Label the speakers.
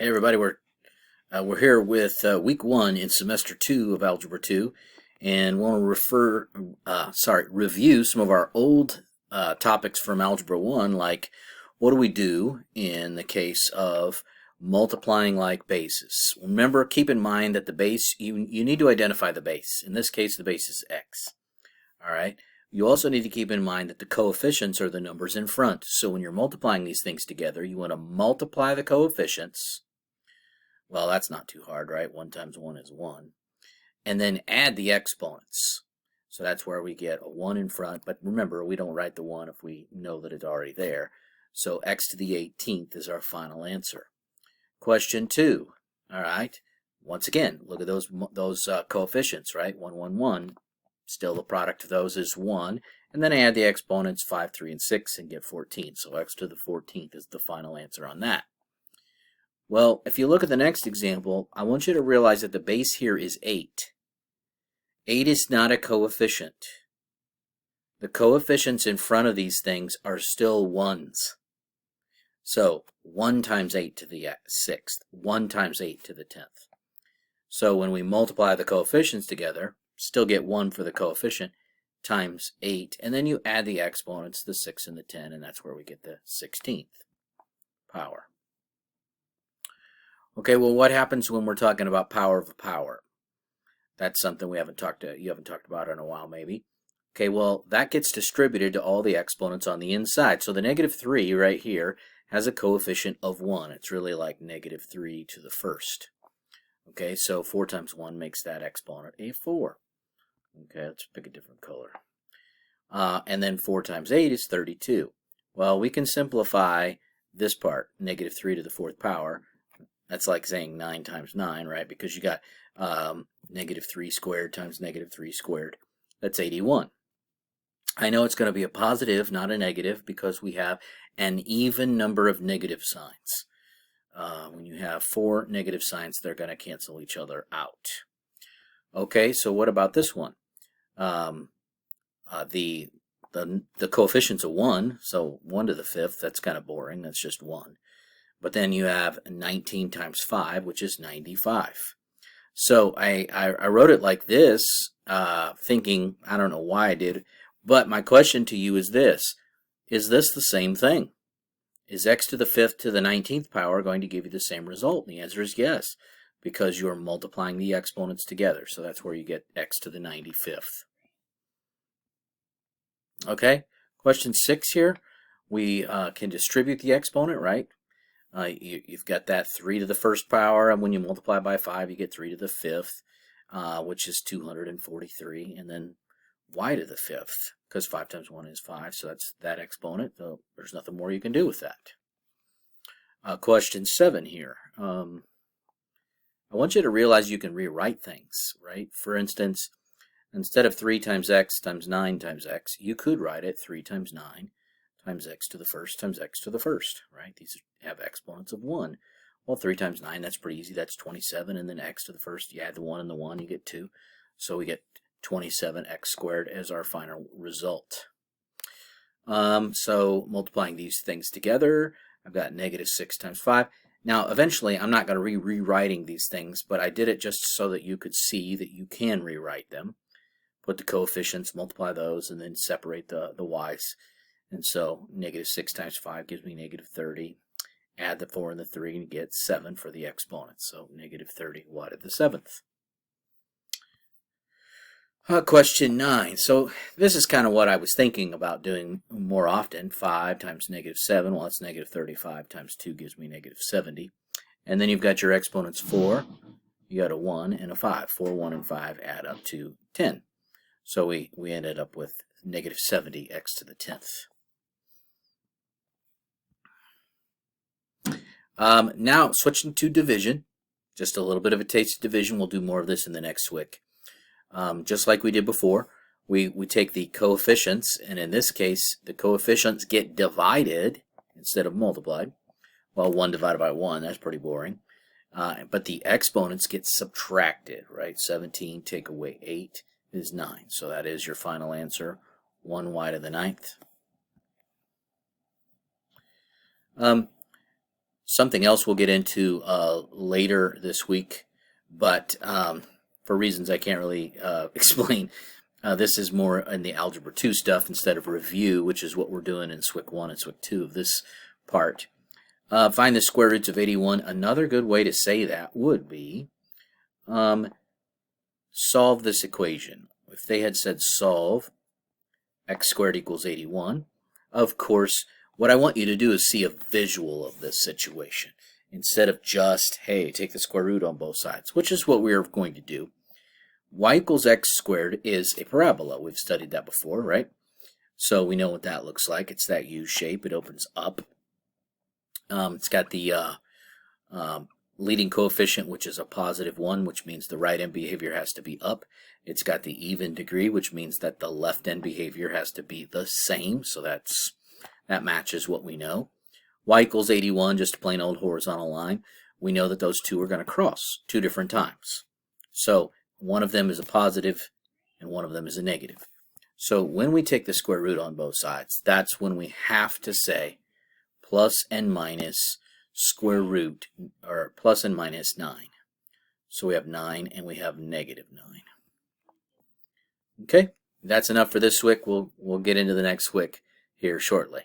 Speaker 1: Hey everybody, we're here with week 1 in semester 2 of Algebra 2, and want to review some of our old topics from Algebra 1, like what do we do in the case of multiplying like bases. Remember, keep in mind that the base, you need to identify the base. In this case, the base is x. All right. You also need to keep in mind that the coefficients are the numbers in front. So when you're multiplying these things together, you want to multiply the coefficients. Well, that's not too hard, right? 1 times 1 is 1. And then add the exponents. So that's where we get a 1 in front. But remember, we don't write the 1 if we know that it's already there. So x to the 18th is our final answer. Question 2. All right. Once again, look at those coefficients, right? 1, 1, 1. Still the product of those is 1. And then add the exponents 5, 3, and 6 and get 14. So x to the 14th is the final answer on that. Well, if you look at the next example, I want you to realize that the base here is 8. 8 is not a coefficient. The coefficients in front of these things are still 1s. So 1 times 8 to the 6th, 1 times 8 to the 10th. So when we multiply the coefficients together, still get 1 for the coefficient, times 8, and then you add the exponents, the 6 and the 10, and that's where we get the 16th power. Okay, well, what happens when we're talking about power of a power? That's something you haven't talked about in a while, maybe. Okay, well, that gets distributed to all the exponents on the inside. So the negative 3 right here has a coefficient of 1. It's really like negative 3 to the first. Okay, so 4 times 1 makes that exponent a 4. Okay, let's pick a different color. And then 4 times 8 is 32. Well, we can simplify this part, negative 3 to the 4th power. That's like saying 9 times 9, right? Because you got negative 3 squared times negative 3 squared. That's 81. I know it's going to be a positive, not a negative, because we have an even number of negative signs. When you have 4 negative signs, they're going to cancel each other out. Okay, so what about this one? The coefficient's a 1, so 1 to the 5th, that's kind of boring. That's just 1. But then you have 19 times 5, which is 95. So I wrote it like this, thinking, I don't know why I did, but my question to you is this the same thing? Is x to the 5th to the 19th power going to give you the same result? And the answer is yes, because you're multiplying the exponents together. So that's where you get x to the 95th. Okay, question 6 here. We can distribute the exponent, right? You've got that 3 to the 1st power, and when you multiply by 5, you get 3 to the 5th, which is 243, and then y to the 5th, because 5 times 1 is 5, so that's that exponent, so there's nothing more you can do with that. Question 7 here. I want you to realize you can rewrite things, right? For instance, instead of 3 times x times 9 times x, you could write it 3 times 9 times x to the 1st times x to the 1st, right? These have exponents of 1. Well, 3 times 9, that's pretty easy. That's 27, and then x to the 1st, you add the 1 and the 1, you get 2. So we get 27x squared as our final result. So multiplying these things together, I've got negative 6 times 5. Now, eventually, I'm not going to be rewriting these things, but I did it just so that you could see that you can rewrite them. Put the coefficients, multiply those, and then separate the y's. And so negative 6 times 5 gives me negative 30. Add the 4 and the 3 and get 7 for the exponents. So negative 30 y to the 7th. Question 9. So this is kind of what I was thinking about doing more often. 5 times negative 7. Well, that's negative 35 times 2 gives me negative 70. And then you've got your exponents 4. You got a 1 and a 5. 4, 1, and 5 add up to 10. So we ended up with negative 70 x to the 10th. Now, switching to division, just a little bit of a taste of division. We'll do more of this in the next Swyk. Just like we did before, we take the coefficients, and in this case, the coefficients get divided instead of multiplied. Well, 1 divided by 1, that's pretty boring. But the exponents get subtracted, right? 17 take away 8 is 9. So that is your final answer, 1y to the 9th. Something else we'll get into later this week, but for reasons I can't really explain, this is more in the Algebra 2 stuff instead of review, which is what we're doing in Swyk 1 and Swyk 2 of this part. Find the square roots of 81. Another good way to say that would be solve this equation. If they had said solve x squared equals 81, of course, what I want you to do is see a visual of this situation instead of just, hey, take the square root on both sides, which is what we're going to do. Y equals x squared is a parabola. We've studied that before, right? So we know what that looks like. It's that U shape. It opens up. It's got the leading coefficient, which is a positive 1, which means the right end behavior has to be up. It's got the even degree, which means that the left end behavior has to be the same. So that matches what we know. Y equals 81, just a plain old horizontal line. We know that those two are going to cross 2 different times. So one of them is a positive and one of them is a negative. So when we take the square root on both sides, that's when we have to say plus and minus square root, or plus and minus 9. So we have 9 and we have negative 9. Okay, that's enough for this Swyk. We'll get into the next Swyk here shortly.